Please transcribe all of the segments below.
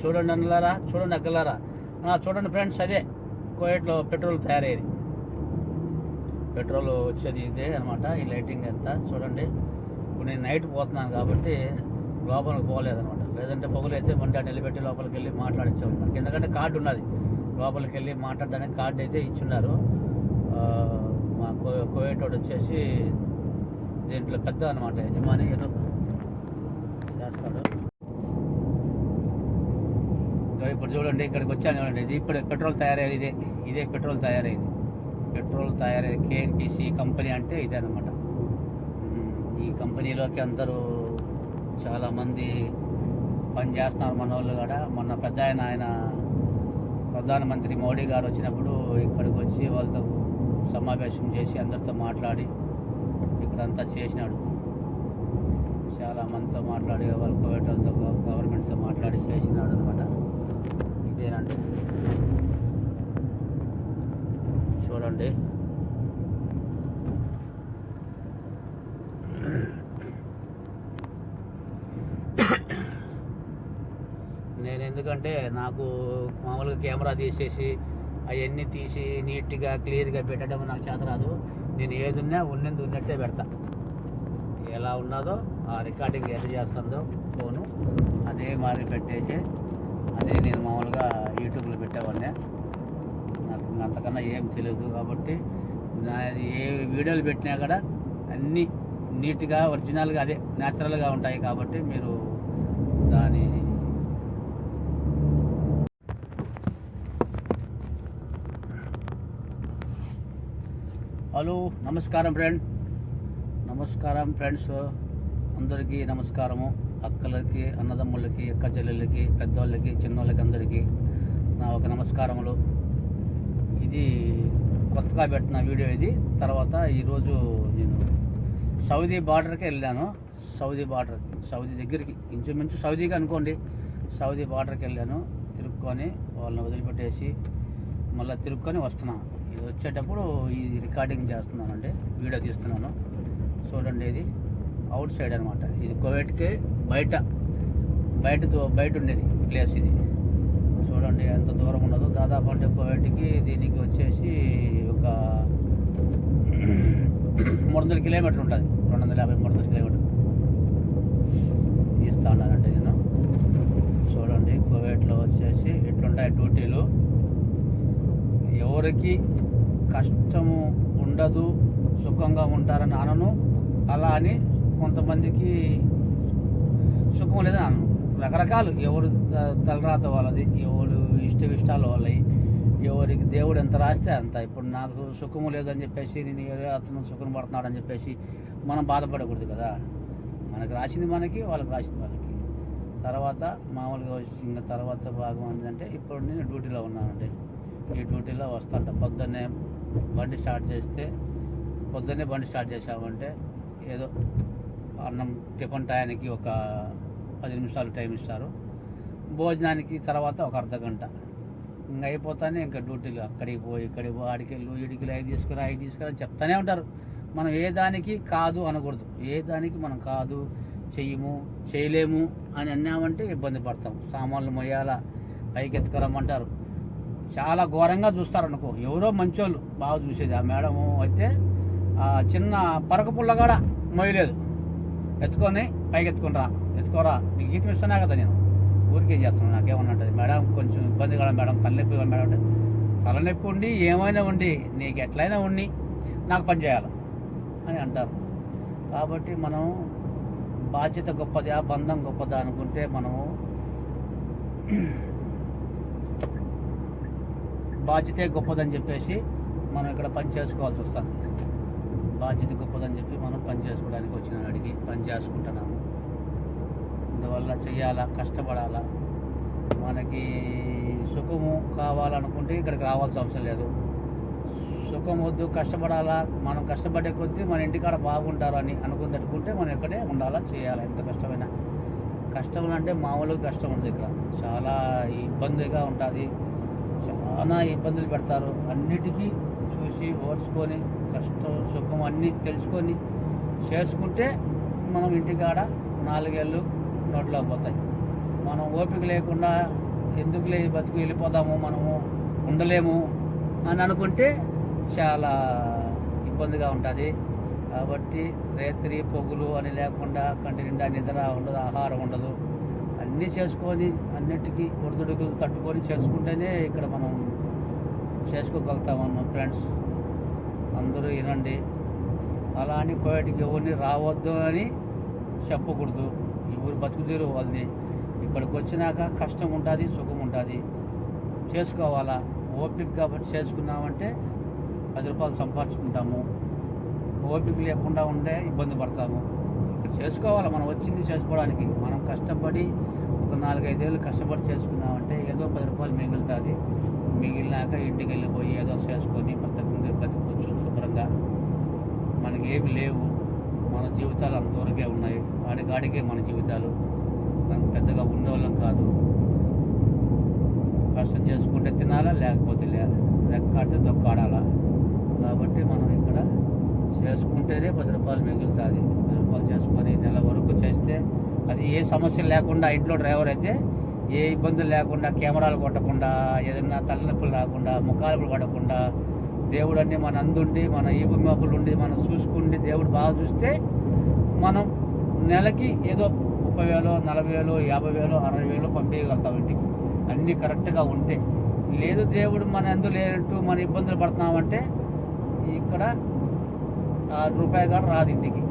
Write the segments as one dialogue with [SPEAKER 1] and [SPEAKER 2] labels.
[SPEAKER 1] చూడండి అన్నలారా, చూడండి అక్కలారా, చూడండి ఫ్రెండ్స్, అదే కువైట్లో పెట్రోల్ తయారయ్యేది. పెట్రోల్ వచ్చేది ఇదే అనమాట. ఈ లైటింగ్ ఎంత చూడండి. ఇప్పుడు నేను నైట్ పోతున్నాను కాబట్టి లోపలికి పోలేదనమాట. లేదంటే పొగలైతే బండి నిలబెట్టి లోపలికి వెళ్ళి మాట్లాడించాము మనకి. ఎందుకంటే కార్డు ఉన్నది, లోపలికి వెళ్ళి మాట్లాడడానికి కార్డు అయితే ఇచ్చున్నారు. మా కువైట్ వాడు వచ్చేసి దీంట్లో పెద్ద అనమాట యజమాని, ఏదో చేస్తాడు. ఇప్పుడు చూడండి, ఇక్కడికి వచ్చాను చూడండి. ఇది ఇప్పుడు పెట్రోల్ తయారయ్యేది ఇదే పెట్రోల్ తయారయ్యేది. పెట్రోల్ తయారయ్యే కేఎన్పిసి కంపెనీ అంటే ఇదే అనమాట. ఈ కంపెనీలోకి అందరూ చాలామంది పనిచేస్తున్నారు మన వాళ్ళు కూడా. మొన్న పెద్ద ఆయన ప్రధానమంత్రి మోడీ గారు వచ్చినప్పుడు ఇక్కడికి వచ్చి వాళ్ళతో సమావేశం చేసి అందరితో మాట్లాడి ఇక్కడంతా చేసినాడు. చాలా మందితో మాట్లాడి వాళ్ళ కువైట్ వాళ్ళతో గవర్నమెంట్తో మాట్లాడి చేసినాడు అనమాట. ఇదేనండి, చూడండి. నేను ఎందుకంటే నాకు మామూలుగా కెమెరా తీసేసి అవన్నీ తీసి నీట్గా క్లియర్గా పెట్టడం నాకు చేత రాదు. నేను ఏది ఉన్నా ఉన్నట్టే పెడతా. ఎలా ఉన్నదో ఆ రికార్డింగ్ ఎంత చేస్తుందో ఫోను అదే మాదిరి పెట్టేసి అదే నేను మామూలుగా యూట్యూబ్లో పెట్టేవాడిని. నాకు అంతకన్నా ఏం తెలియదు కాబట్టి ఏ వీడియోలు పెట్టినా కూడా అన్నీ నీట్గా ఒరిజినల్గా అదే న్యాచురల్గా ఉంటాయి. కాబట్టి మీరు దాని హలో, నమస్కారం ఫ్రెండ్స్, అందరికీ నమస్కారము. అక్కలకి, అన్నదమ్ములకి, అక్క చెల్లెళ్ళకి, పెద్దోళ్ళకి, చిన్నోళ్ళకి అందరికీ నా ఒక నమస్కారములు. ఇది కొత్తగా పెట్టిన వీడియో ఇది. తర్వాత ఈరోజు నేను సౌదీ బార్డర్కి వెళ్ళాను. సౌదీ దగ్గరికి, ఇంచుమించు సౌదీకి అనుకోండి. సౌదీ బార్డర్కి వెళ్ళాను. తిరుక్కొని వాళ్ళని వదిలిపెట్టేసి మళ్ళీ తిరుక్కొని వస్తున్నాను. ఇది వచ్చేటప్పుడు ఈ రికార్డింగ్ చేస్తున్నానండి, వీడియో తీస్తున్నాను. చూడండి, ఇది అవుట్ సైడ్ అనమాట. ఇది కువైట్కి బయట ఉండేది ప్లేస్ ఇది. చూడండి ఎంత దూరం ఉన్నదో. దాదాపు అంటే కువైట్కి దీనికి వచ్చేసి ఒక 300 కిలోమీటర్లు ఉంటుంది. 250-300 కిలోమీటర్లు తీస్తా ఉన్నానండి నేను. చూడండి, కువైట్లో వచ్చేసి ఎట్లుంటాయి డ్యూటీలు. ఎవరికి కష్టము ఉండదు, సుఖంగా ఉంటారని అనను. అలా అని కొంతమందికి సుఖం లేదని అనను. రకరకాలు, ఎవరు తలరాత వాళ్ళది, ఎవరు ఇష్టాలు వాళ్ళవి, ఎవరికి దేవుడు ఎంత రాస్తే అంత. ఇప్పుడు నాకు సుఖము లేదని చెప్పేసి నేను ఏదో అతను సుఖం పడుతున్నాడని చెప్పేసి మనం బాధపడకూడదు కదా. మనకు రాసింది మనకి, వాళ్ళకి రాసింది వాళ్ళకి. తర్వాత మామూలుగా ఇంకా తర్వాత భాగం ఏంటంటే ఇప్పుడు నేను డ్యూటీలో ఉన్నానండి. ఈ డ్యూటీలో వస్తుంట. పొద్దున్నే బండి స్టార్ట్ చేసామంటే ఏదో అన్నం టిఫిన్ టయానికి ఒక 10 నిమిషాలు టైం ఇస్తారు. భోజనానికి తర్వాత ఒక అర్ధ గంట. ఇంకా అయిపోతానే ఇంకా డ్యూటీలు అక్కడికి పోయి ఆడికెళ్ళు ఈడికెళ్ళి అవి తీసుకురా అని చెప్తానే ఉంటారు. మనం ఏ దానికి కాదు అనకూడదు. ఏ దానికి మనం కాదు, చేయలేము అని అన్నామంటే ఇబ్బంది పడతాం. సామాన్లు మొయ్యాలా, పైకి ఎత్తుకురమ్మంటారు. చాలా ఘోరంగా చూస్తారనుకో. ఎవరో మంచోళ్ళు బాగా చూసేది. ఆ మేడం అయితే చిన్న పరక పుల్ల కూడా మొయ్యలేదు. ఎత్తుకొని పైకి ఎత్తుకోరా నీకు జీతం ఇస్తున్నా కదా, నేను ఊరికేం చేస్తున్నాను, నాకేమన్నా ఉంటుంది మేడం, కొంచెం ఇబ్బంది కదా మేడం, తలనొప్పి కదా మేడం అంటే, తలనొప్పి ఉండి ఏమైనా ఉండి నీకు ఎట్లయినా ఉండి నాకు పని చేయాలి అని అంటారు. కాబట్టి మనం బాధ్యత గొప్పదా, బంధం గొప్పదా అనుకుంటే మనము బాధ్యతే గొప్పదని చెప్పేసి మనం ఇక్కడ పని చేసుకోవాల్సి వస్తుంది. బాధ్యత గొప్పదని చెప్పి మనం పని చేసుకోవడానికి వచ్చిన అడిగి పని చేసుకుంటున్నాము. అందువల్ల చెయ్యాలా, కష్టపడాలా. మనకి సుఖము కావాలనుకుంటే ఇక్కడికి రావాల్సిన అవసరం లేదు. సుఖం వద్దు, కష్టపడాలా, మనం కష్టపడే కొద్దీ మన ఇంటికాడ బాగుంటారు అని అనుకుంటే మనం ఇక్కడే ఉండాలా, చేయాలా. ఎంత కష్టమైనా. కష్టం అంటే మామూలుగా కష్టం ఉంటుంది. ఇక్కడ చాలా ఇబ్బందిగా ఉంటుంది. చాలా ఇబ్బందులు పెడతారు. అన్నిటికీ చూసి ఓర్చుకొని కష్టం సుఖం అన్నీ తెలుసుకొని చేసుకుంటే మనం ఇంటికాడ 4 ఏళ్ళు నోట్లో పోతాయి. మనం ఓపిక లేకుండా ఎందుకులే బతుకు వెళ్ళిపోదాము మనము ఉండలేము అని అనుకుంటే చాలా ఇబ్బందిగా ఉంటుంది. కాబట్టి రేత్రి పొగులు అని లేకుండా కంటి నిండా నిద్ర ఉండదు, ఆహారం ఉండదు, అన్నీ చేసుకొని అన్నిటికీ ఒడిదుడుకులు తట్టుకొని చేసుకుంటేనే ఇక్కడ మనం చేసుకోగలుగుతామన్నాం. ఫ్రెండ్స్ అందరూ వినండి. అలా అని కోయటికి ఎవరిని రావద్దు అని చెప్పకూడదు. ఎవరు బతుకుతీరు వాళ్ళని. ఇక్కడికి వచ్చినాక కష్టం ఉంటుంది, సుఖం ఉంటుంది, చేసుకోవాలా. ఓపిక కాబట్టి చేసుకున్నామంటే 10 రూపాయలు సంపాదించుకుంటాము. ఓపిక లేకుండా ఉంటే ఇబ్బంది పడతాము. ఇక్కడ చేసుకోవాలి, మనం వచ్చింది చేసుకోవడానికి. మనం కష్టపడి ఒక 4-5 ఏళ్ళు కష్టపడి చేసుకున్నామంటే ఏదో 10 రూపాయలు మిగులుతుంది. మిగిలినాక ఇంటికి వెళ్ళిపోయి ఏదో చేసుకొని బతుకోవచ్చు శుభ్రంగా. మనకి ఏమి లేవు, మన జీవితాలు అంతవరకే ఉన్నాయి. ఆడికాడికే మన జీవితాలు, మనం పెద్దగా ఉండేవాళ్ళం కాదు. కష్టం చేసుకుంటే తినాలా, లేకపోతే రెక్కాడితే దొక్కాడాలా. కాబట్టి మనం ఇక్కడ చేసుకుంటేనే 10 రూపాయలు మిగులుతుంది. 10 రూపాయలు చేసుకొని నెల వరకు చేస్తే అది ఏ సమస్య లేకుండా, ఇంట్లో డ్రైవర్ అయితే ఏ ఇబ్బందులు లేకుండా, కెమెరాలు కొట్టకుండా, ఏదైనా తలనొప్పులు రాకుండా, ముఖాలు పడకుండా, దేవుడు అన్నీ మన అందుండి, మన ఈపు మేపులు ఉండి మనం చూసుకుండి, దేవుడు బాగా చూస్తే మనం నెలకి ఏదో 30,000, 40,000, 50,000, 60,000 పంపించగలుగుతాం ఇంటికి, అన్నీ కరెక్ట్గా ఉంటే. లేదు దేవుడు మన అందు లేనట్టు మన ఇబ్బందులు పడుతున్నామంటే ఇక్కడ రూపాయి కూడా రాదు ఇంటికి.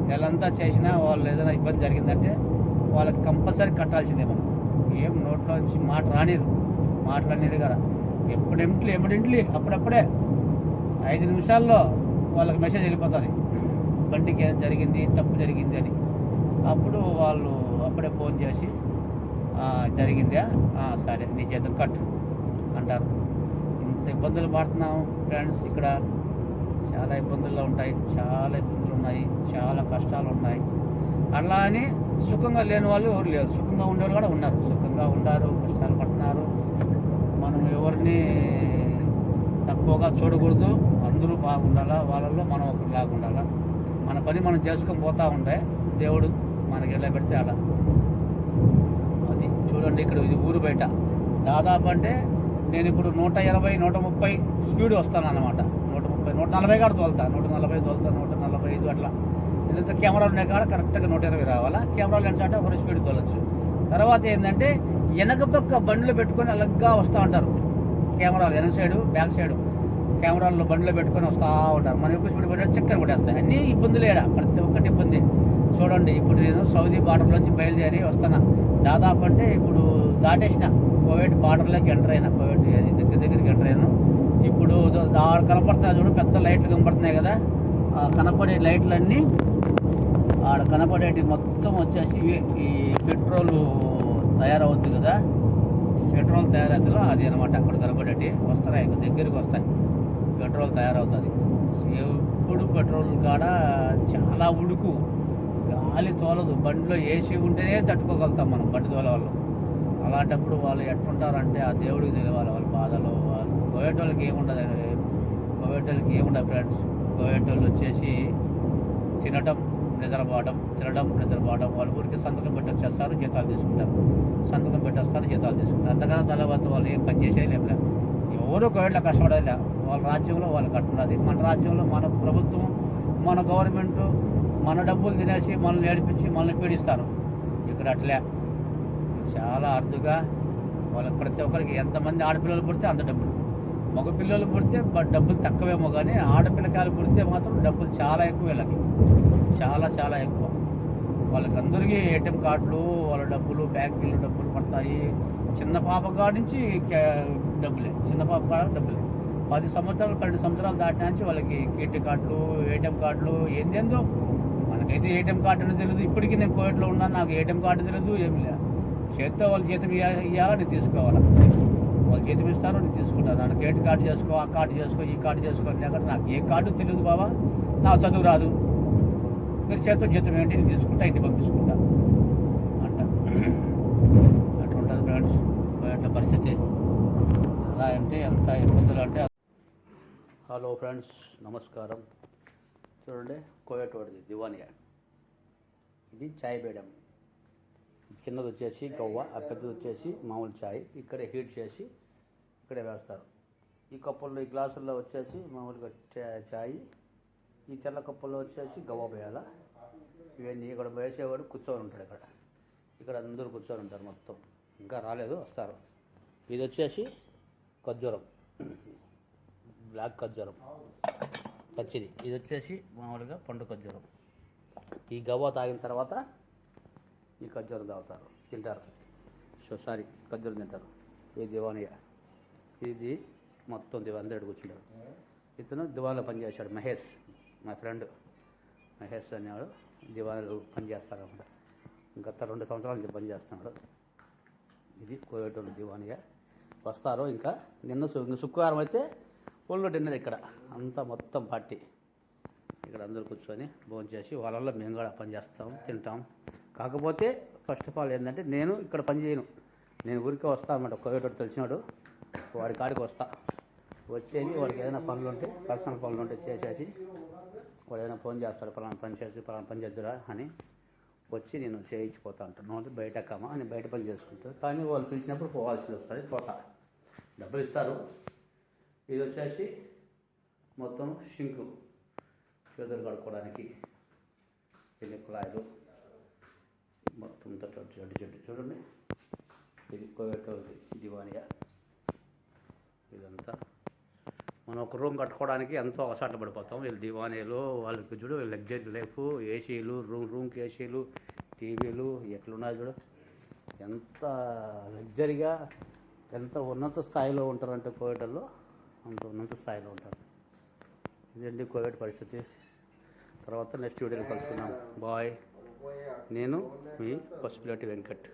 [SPEAKER 1] నెలంతా చేసినా వాళ్ళు ఏదైనా ఇబ్బంది జరిగిందంటే వాళ్ళకి కంపల్సరీ కట్టాల్సిందే. మనం ఏం నోట్లో నుంచి మాట రానిరు, మాటలనేది కదా ఎప్పుడింట్లీ అప్పుడప్పుడే 5 నిమిషాల్లో వాళ్ళకి మెసేజ్ వెళ్ళిపోతుంది, బండికి జరిగింది, తప్పు జరిగింది అని. అప్పుడు వాళ్ళు అప్పుడే ఫోన్ చేసి జరిగిందా, సరే నీ చేతులు కట్టు అంటారు. ఇంత ఇబ్బందులు పడుతున్నాం ఫ్రెండ్స్. ఇక్కడ చాలా ఇబ్బందులు ఉంటాయి, చాలా ఇబ్బందులు ఉన్నాయి, చాలా కష్టాలు ఉన్నాయి. అలా అని సుఖంగా లేని వాళ్ళు ఎవరు లేరు, సుఖంగా ఉండేవాళ్ళు కూడా ఉన్నారు. సుఖంగా ఉన్నారు, కష్టాలు పడుతున్నారు. మనం ఎవరిని తక్కువగా చూడకూడదు, అందరూ బాగుండాలా, వాళ్ళల్లో మనం ఒకరిలాగా ఉండాలా. మన పని మనం చేసుకొని పోతూ ఉంటే దేవుడు మనకి ఎలా పెడితే అలా. అది చూడండి, ఇక్కడ ఇది ఊరు బయట. దాదాపు అంటే నేను ఇప్పుడు 120, 130 స్పీడ్ వస్తాను అన్నమాట. 130, 140 కాడ తోలుతా, 140 తోలుతా, 145 అట్లా. ఎందుకంటే కెమెరాలు ఉన్నాయి కాడ కరెక్ట్గా 120 రావాలా. కెమెరా లెన్స్ అంటే ఒకరి స్పీడ్ తోలచ్చు. తర్వాత ఏంటంటే వెనక పక్క బండ్లు పెట్టుకొని అలగ్గా వస్తూ ఉంటారు. కెమెరాలు వెనక సైడు, బ్యాక్ సైడు కెమెరాల్లో బండ్లు పెట్టుకొని వస్తూ ఉంటారు. మనం ఎక్కువ స్పీడ్ పెట్టే చక్కని కొట్టేస్తాయి. అన్నీ ఇబ్బందులు ఏడా, ప్రతి ఒక్కటి ఇబ్బంది. చూడండి, ఇప్పుడు నేను సౌదీ బార్డర్లోంచి బయలుదేరి వస్తున్నా. దాదాపు అంటే ఇప్పుడు దాటేసిన కోవిడ్ బార్డర్లోకి ఎంటర్ అయినా, కోవిడ్ దగ్గరికి ఎంటర్ అయినాను. ఇప్పుడు ఆడ కనపడుతున్నాయి చూడు, పెద్ద లైట్లు కనపడుతున్నాయి కదా, కనపడే లైట్లన్నీ ఆడ కనపడేటి మొత్తం వచ్చేసి ఈ పెట్రోల్ తయారవుద్ది కదా, పెట్రోల్ తయారవుతుందో అది అనమాట. అక్కడ కనపడేటి వస్తున్నాయి, దగ్గరికి వస్తాయి. పెట్రోల్ తయారవుతుంది. ఎప్పుడు పెట్రోల్ కాడ చాలా ఉడుకు, గాలి తోలదు. బండిలో ఏసీ ఉంటేనే తట్టుకోగలుగుతాం మనం, బండి తోలే వాళ్ళు. అలాంటప్పుడు వాళ్ళు ఎట్టుంటారంటే ఆ దేవుడికి తెలియాలి వాళ్ళ బాధలు. వాళ్ళు కోవేటోళ్ళకి ఏముండదు, కోవేటోళ్ళకి ఏముండదు ఫ్రెండ్స్. కోవేటోళ్ళు వచ్చేసి తినటం నిద్రపోవడం, వాళ్ళ ఊరికి సంతకం పెట్టి వచ్చేస్తారు, జీతాలు తీసుకుంటారు. సంతకం పెట్టేస్తారు, జీతాలు తీసుకుంటారు. అంతకన్నా తర్వాత వాళ్ళు ఏం పని చేసేది లేవులే. ఎవరు కోవిడ్లో కష్టపడలే. వాళ్ళ రాజ్యంలో వాళ్ళు కట్టున్నది. మన రాజ్యంలో మన ప్రభుత్వం, మన గవర్నమెంటు మన డబ్బులు తినేసి మనల్ని ఏడిపించి మనల్ని పీడిస్తారు. ఇక్కడ అట్లే చాలా అరుదుగా వాళ్ళకి ప్రతి ఒక్కరికి ఎంతమంది ఆడపిల్లలు పుడితే అంత డబ్బులు, మగ పిల్లలు పుడితే డబ్బులు తక్కువేమో, కానీ ఆడపిల్లకాయలు పుడితే మాత్రం డబ్బులు చాలా ఎక్కువ. వీళ్ళకి చాలా చాలా ఎక్కువ. వాళ్ళకి అందరికీ ఏటీఎం కార్డులు, వాళ్ళ డబ్బులు, బ్యాంకులు డబ్బులు పడతాయి. చిన్న పాప కాడ నుంచి డబ్బులే, చిన్న పాప కాడ డబ్బులే. 10 సంవత్సరాలు 12 సంవత్సరాలు దాటిన నుంచి వాళ్ళకి కేటీ కార్డులు, ఏటీఎం కార్డులు, ఏందేందో. మనకైతే ఏటీఎం కార్డు అని తెలియదు. ఇప్పటికీ నేను కోవిడ్లో ఉన్నాను, నాకు ఏటీఎం కార్డు తెలియదు, ఏమి లేదు. చేత్తో వాళ్ళు జీతం ఇవ్వాలా, నేను తీసుకోవాలా. వాళ్ళు జీతం ఇస్తారు, నేను తీసుకుంటాను. నాకు క్రెడిట్ కార్డు చేసుకో, ఆ కార్డు చేసుకో, ఈ కార్డు చేసుకో లేకపోతే నాకు ఏ కార్డు తెలియదు బాబా, నాకు చదువు రాదు, మీరు చేత్తో జీతం ఏంటి, నేను తీసుకుంటా, ఇంటికి పంపించుకుంటా అంట. అట్లా ఉంటుంది ఫ్రెండ్స్ అట్లా పరిస్థితి. అలా అంటే ఎంత ఇబ్బందులు అంటే. హలో ఫ్రెండ్స్, నమస్కారం. చూడండి, కోయట్ వాడిది దివానియా. ఇది చాయ్ బేడం. చిన్నది వచ్చేసి గవ్వ, ఆ పెద్దది వచ్చేసి మామూలు చాయ్. ఇక్కడే హీట్ చేసి ఇక్కడే వేస్తారు. ఈ కప్పుల్లో, ఈ గ్లాసుల్లో వచ్చేసి మామూలుగా చాయ్, ఈ తెల్ల కప్పుల్లో వచ్చేసి గవ్వ పోయాల. ఇవన్నీ ఇక్కడ వేసేవాడు కూర్చొని ఉంటాడు. ఇక్కడ అందరూ కూర్చొని ఉంటారు మొత్తం. ఇంకా రాలేదు, వస్తారు. ఇది వచ్చేసి ఖర్జూరం, బ్లాక్ ఖర్జూరం పచ్చిది. ఇది వచ్చేసి మామూలుగా పండు ఖర్జూరం. ఈ గవ్వ తాగిన తర్వాత ఈ ఖర్జూరం తాగుతారు, తింటారు. ఖర్జూరం తింటారు. ఈ దివానియా, ఇది మొత్తం దివాన్ కూర్చుంటారు. ఇతను దివాన్లో పనిచేశాడు, మహేష్, మా ఫ్రెండ్ మహేష్ అనేవాడు దివాన్లో పనిచేస్తాడు అన్నమాట. గత 2 సంవత్సరాల నుంచి పనిచేస్తున్నాడు. ఇది కోయేటోళ్ళు దివానియా. వస్తారు. ఇంకా నిన్న శుక్రవారం అయితే ఫుల్ డిన్నర్ ఇక్కడ అంతా మొత్తం పార్టీ. ఇక్కడ అందరూ కూర్చొని భోజనం చేసి వాళ్ళల్లో మేము కూడా పనిచేస్తాం, తింటాం. కాకపోతే ఫస్ట్ ఆఫ్ ఆల్ ఏంటంటే నేను ఇక్కడ పని చేయను, నేను ఊరికే వస్తాను అన్నమాట. కోయేటోడు తెలిసినాడు, వాడి కాడికి వస్తా. వచ్చేసి వాడికి ఏదైనా పనులు ఉంటే, పర్సనల్ పనులు ఉంటే చేసేసి వాడు ఏదైనా ఫోన్ చేస్తాడు, పలానా పని చేసి పలానా పని చేద్దురా అని వచ్చి నేను చేయించిపోతా ఉంటాను. నువ్వు బయట ఎక్కమా అని బయట పని చేసుకుంటాను. కానీ వాళ్ళు పిలిచినప్పుడు పోవాల్సి వస్తుంది, పోతా. డబ్బులు ఇస్తారు. ఇది వచ్చేసి మొత్తం షింకు, చేతులు కడుక్కోవడానికి ఎన్ని కుళాయిలు మొత్తం జడ్డు చూడండి. ఇది కోయేటోళ్ళది దివానియా. ఇదంతా మనం ఒక రూమ్ కట్టుకోవడానికి ఎంతో అవసరం పడిపోతాం. వీళ్ళు దివానీలు, వాళ్ళకి చూడు లగ్జరీ లైఫ్, ఏసీలు, రూమ్కి ఏసీలు, టీవీలు ఎట్లున్నాయి చూడు. ఎంత లగ్జరీగా, ఎంత ఉన్నత స్థాయిలో ఉంటారంటే కోవిడ్లో అంత ఉన్నత స్థాయిలో ఉంటారు. ఇదండి కోవిడ్ పరిస్థితి. తర్వాత నెక్స్ట్ వీడియోలో కలుసుకున్నాం. బాయ్. నేను మీ పసుపులేటి వెంకట్.